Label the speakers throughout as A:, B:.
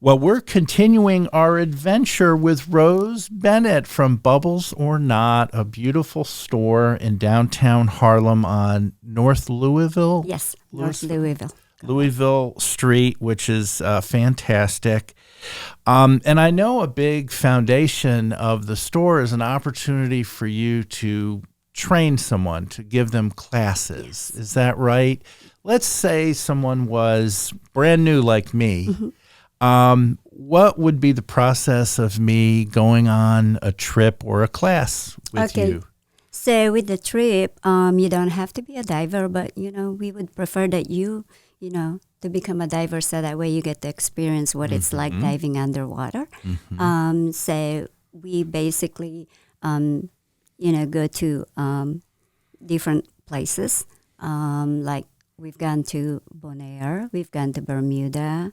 A: Well, we're continuing our adventure with Rose Bennett from Bubbles or Not, a beautiful store in downtown Harlem on North Louisville.
B: Yes, North Louisville.
A: Louisville Street, which is fantastic. And I know a big foundation of the store is an opportunity for you to train someone, to give them classes.
B: Yes.
A: Is that right? Let's say someone was brand new like me. What would be the process of me going on a trip or a class with you?
B: So with the trip, you don't have to be a diver, but, we would prefer that to become a diver so that way you get to experience what it's like diving underwater. So we basically, go to different places. Like we've gone to Bonaire, we've gone to Bermuda,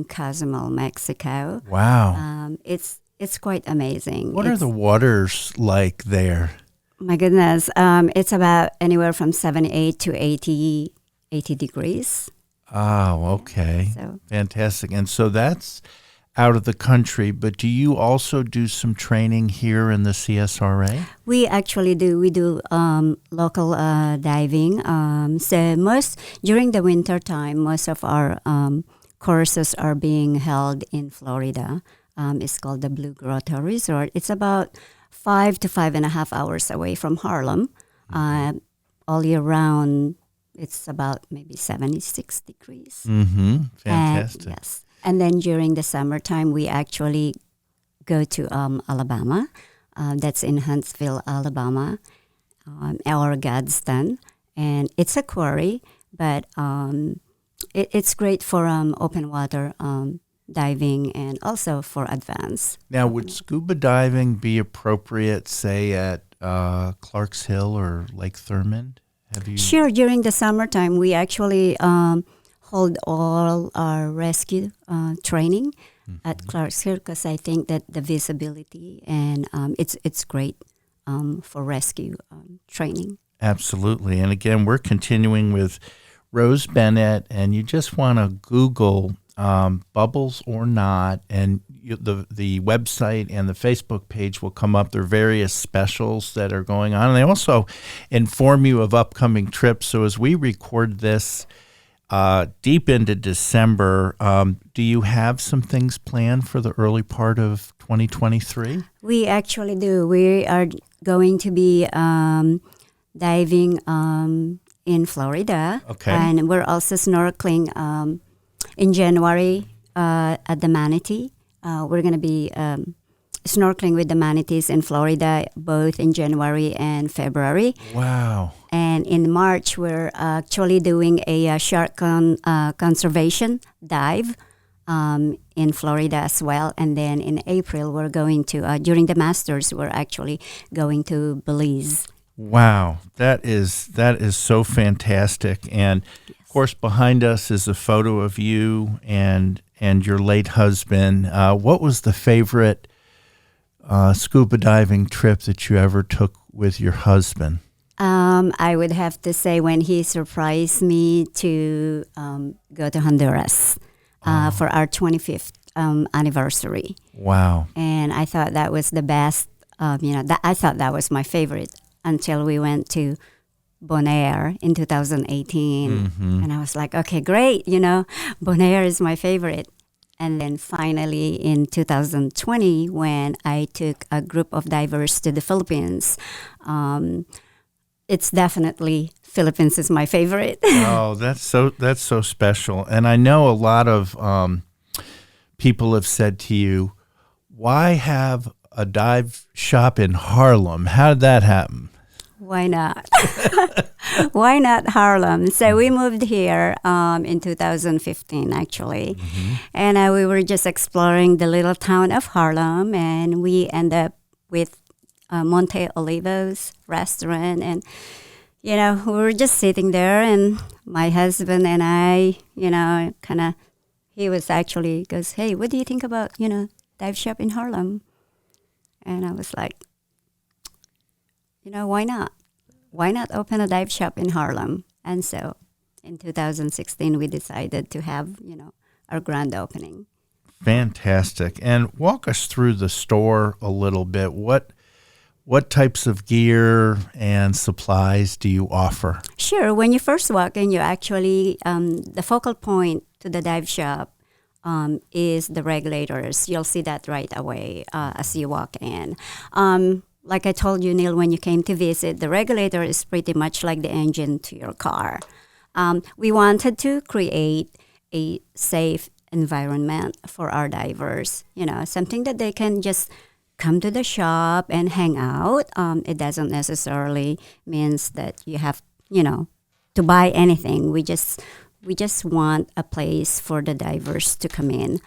B: Cozumel, Mexico.
A: Wow.
B: It's quite amazing.
A: What are the waters like there?
B: My goodness. It's about anywhere from 78 to 80 degrees.
A: Oh, okay.
B: So.
A: Fantastic. And so that's out of the country, but do you also do some training here in the CSRA?
B: We actually do. We do local diving. So during the winter time, most of our courses are being held in Florida. It's called the Blue Grotto Resort. It's about 5 to 5.5 hours away from Harlem. All year round, it's about maybe 76 degrees.
A: Fantastic.
B: Yes. And then during the summertime, we actually go to Alabama. That's in Huntsville, Alabama, or Gadsden. And it's a quarry, but it's great for open water diving and also for advance.
A: Now, would scuba diving be appropriate, say, at Clarks Hill or Lake Thurmond?
B: Sure. During the summertime, we actually hold all our rescue training at Clarks Hill because I think that the visibility and it's great for rescue training. Absolutely.
A: And again, we're continuing with Rose Bennett, and you just want to Google Bubbles or Not, and the website and the Facebook page will come up. There are various specials that are going on, and they also inform you of upcoming trips. So as we record this deep into December, do you have some things planned for the early part of 2023?
B: We actually do. We are going to be diving in Florida.
A: Okay.
B: And we're also snorkeling in January at the Manatee. We're going to be snorkeling with the manatees in Florida, both in January and February.
A: Wow.
B: And in March, we're actually doing a shark conservation dive in Florida as well. And then in April, we're going to, during the Masters, we're actually going to Belize.
A: Wow, that is so fantastic. And of course, behind us is a photo of you and your late husband. What was the favorite scuba diving trip that you ever took with your husband?
B: I would have to say when he surprised me to go to Honduras for our 25th anniversary.
A: Wow.
B: And I thought that was the best, I thought that was my favorite until we went to Bonaire in 2018. And I was like, okay, great, Bonaire is my favorite. And then finally in 2020, when I took a group of divers to the Philippines, it's definitely Philippines is my favorite.
A: Oh, that's so special. And I know a lot of people have said to you, why have a dive shop in Harlem? How did that happen?
B: Why not? Why not Harlem? So we moved here in 2015, actually. And we were just exploring the little town of Harlem, and we end up with Monte Olivos restaurant. And, we were just sitting there, and my husband and I, he was actually goes, hey, what do you think about, dive shop in Harlem? And I was like, why not? Why not open a dive shop in Harlem? And so in 2016, we decided to have, our grand opening.
A: Fantastic. And walk us through the store a little bit. What types of gear and supplies do you offer?
B: Sure. When you first walk in, you actually, the focal point to the dive shop is the regulators. You'll see that right away as you walk in. Like I told you, Neil, when you came to visit, the regulator is pretty much like the engine to your car. We wanted to create a safe environment for our divers, something that they can just come to the shop and hang out. It doesn't necessarily means that you have, to buy anything. We just want a place for the divers to come in.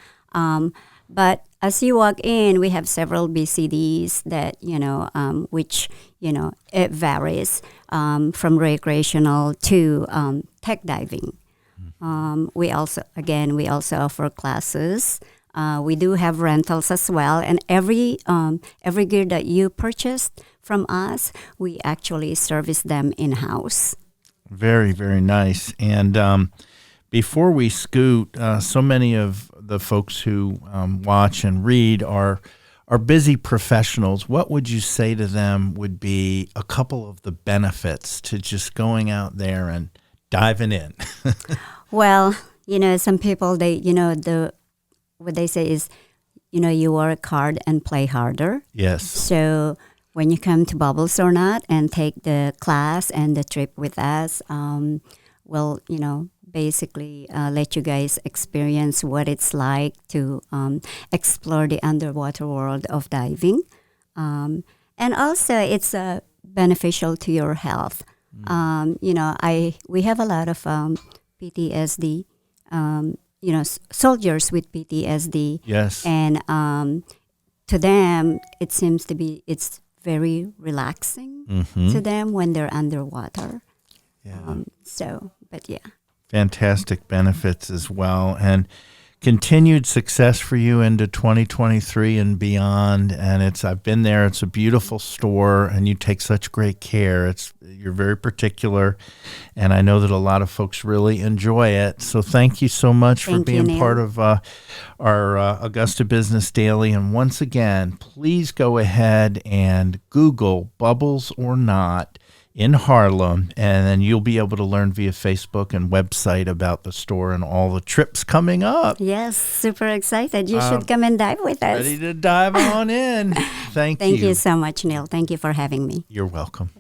B: But as you walk in, we have several BCDs that, which, it varies from recreational to tech diving. We also offer classes. We do have rentals as well, and every gear that you purchased from us, we actually service them in-house.
A: Very, very nice. And before we scoot, so many of the folks who watch and read are busy professionals. What would you say to them would be a couple of the benefits to just going out there and diving in?
B: Well, some people, what they say is, you work hard and play harder.
A: Yes.
B: So when you come to Bubbles or Not and take the class and the trip with us, we'll, basically let you guys experience what it's like to explore the underwater world of diving. And also it's beneficial to your health. We have a lot of PTSD, soldiers with PTSD.
A: Yes.
B: And to them, it seems to be, it's very relaxing to them when they're underwater.
A: Yeah.
B: But yeah.
A: Fantastic benefits as well. And continued success for you into 2023 and beyond. And I've been there. It's a beautiful store, and you take such great care. You're very particular, and I know that a lot of folks really enjoy it. So thank you so much for being part of our Augusta Business Daily. And once again, please go ahead and Google Bubbles or Not in Harlem, and then you'll be able to learn via Facebook and website about the store and all the trips coming up.
B: Yes, super excited. You should come and dive with us.
A: Ready to dive on in. Thank you.
B: Thank you so much, Neil. Thank you for having me.
A: You're welcome.